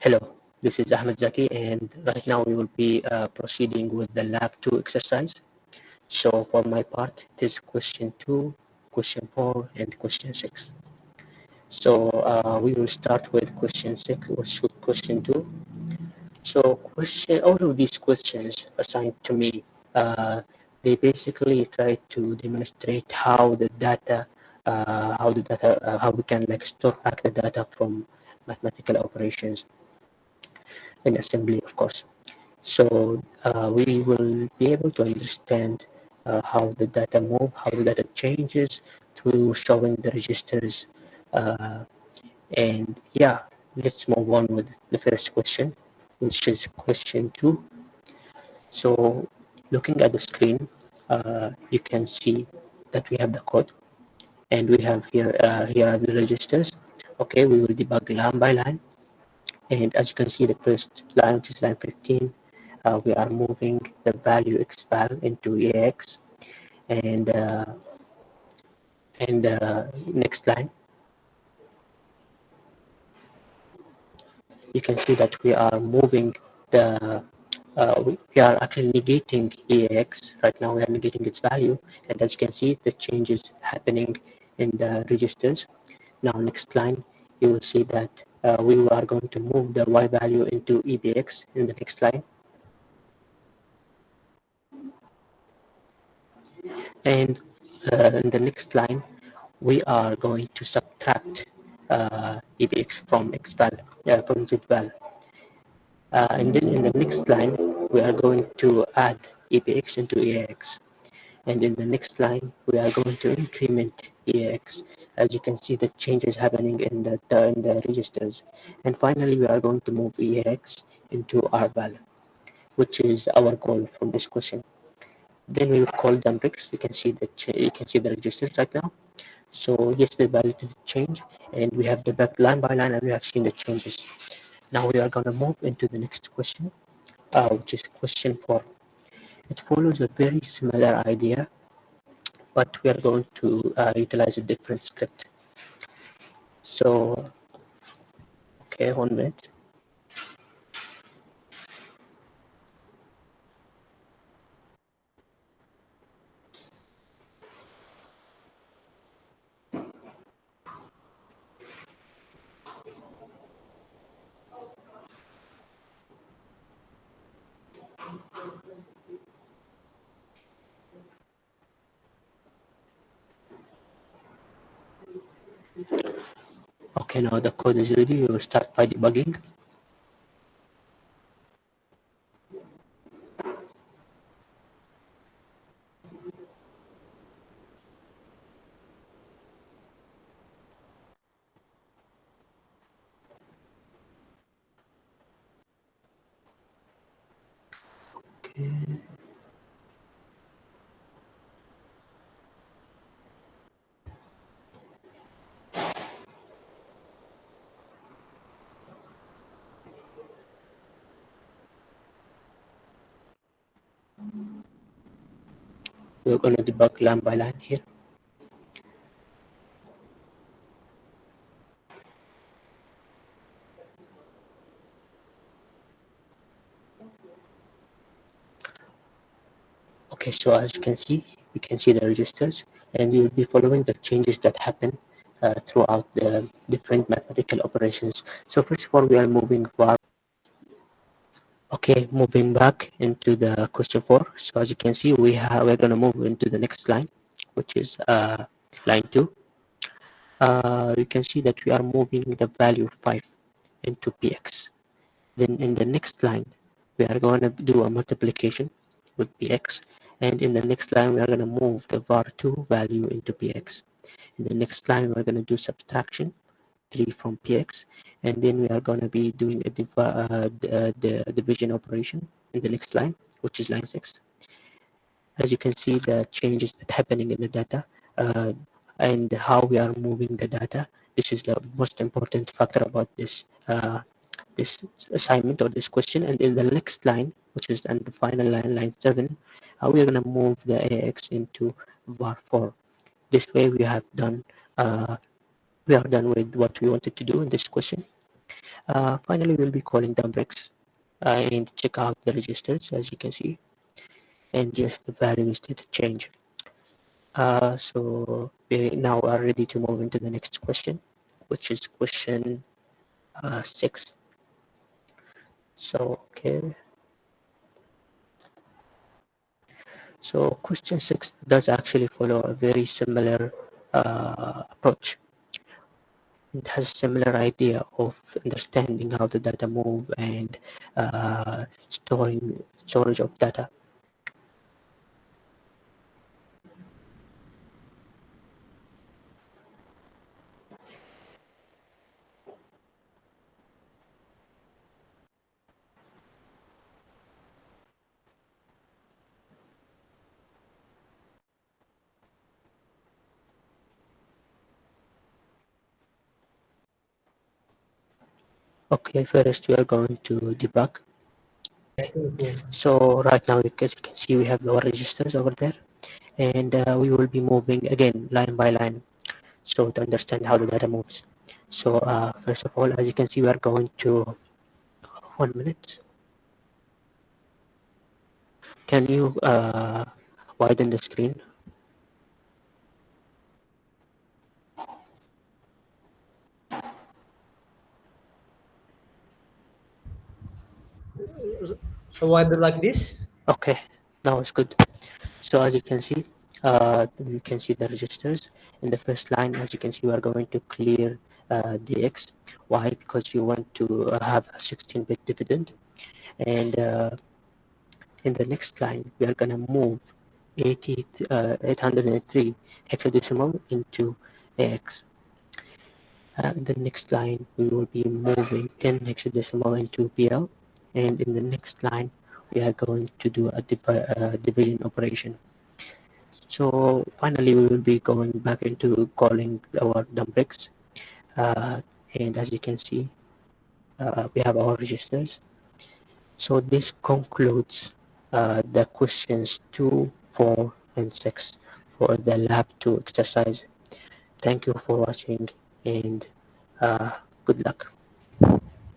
Hello, this is Ahmed ZAKI, and right now we will be proceeding with the Lab 2 exercise. So for my part, it is question 2, question 4, and question 6. So we will start with question 6, or question 2. So all of these questions assigned to me, they basically try to demonstrate how the data, how we can like store back the data from mathematical operations in assembly, of course. So we will be able to understand how the data move, how the data changes through showing the registers. And yeah, let's move on with the first question, which is question 2. So looking at the screen, you can see that we have the code, and we have here are the registers. Okay, we will debug line by line. And as you can see, the first line, which is line 15, we are moving the value xval into AX. And next line, you can see that we are moving we are actually negating AX. Right now we are negating its value, and as you can see, the changes happening in the registers. Now next line, you will see that we are going to move the Y value into EBX in the next line. And in the next line, we are going to subtract EBX from XVAL, from ZVAL. And then in the next line, we are going to add EBX into EAX. And in the next line, we are going to increment EAX. As you can see, the changes happening in the registers. And finally, we are going to move EAX into RVAL, which is our goal from this question. Then we will call them bricks. You can see the registers right now. So yes, the value did change, and we have the back line by line, and we have seen the changes. Now we are going to move into the next question, which is question 4. It follows a very similar idea, but we are going to utilize a different script. So, okay, 1 minute. Okay, now the code is ready. We will start by debugging. Okay. We're going to debug line by line here. Okay, so as you can see, we can see the registers, and we will be following the changes that happen throughout the different mathematical operations. So first of all, we are moving var. Okay, moving back into the question 4. So as you can see, we're going to move into the next line, which is line 2. You can see that we are moving the value 5 into px. Then in the next line, we are going to do a multiplication with px. And in the next line, we are going to move the var2 value into px. In the next line, we're going to do subtraction 3 from px, and then we are going to be doing the division operation in the next line, which is line 6. As you can see, the changes that happening in the data and how we are moving the data. This is the most important factor about this this assignment or this question. And in the next line, which is the final line, line 7, we are going to move the AX into var4. This way we are done with what we wanted to do in this question. Finally, we'll be calling dump bricks and check out the registers, as you can see, and yes, the values did change. So we now are ready to move into the next question, which is question 6. So okay, so question 6 does actually follow a very similar approach. It has a similar idea of understanding how the data move and storage of data. Okay, first we are going to debug. So right now, as you can see, we have our registers over there, and we will be moving again line by line, so to understand how the data moves. So first of all, as you can see, we are going to 1 minute. Can you widen the screen? So why the like this? Okay, now it's good. So as you can see, you can see the registers in the first line. As you can see, we are going to clear the X. Why? Because you want to have a 16-bit dividend. And in the next line, we are going to move 803 hexadecimal into X. In the next line, we will be moving 10 hexadecimal into PL. And in the next line, we are going to do a division operation. So finally, we will be going back into calling our dump bricks. And as you can see, we have our registers. So this concludes the questions 2, 4, and 6 for the lab 2 exercise. Thank you for watching, and good luck.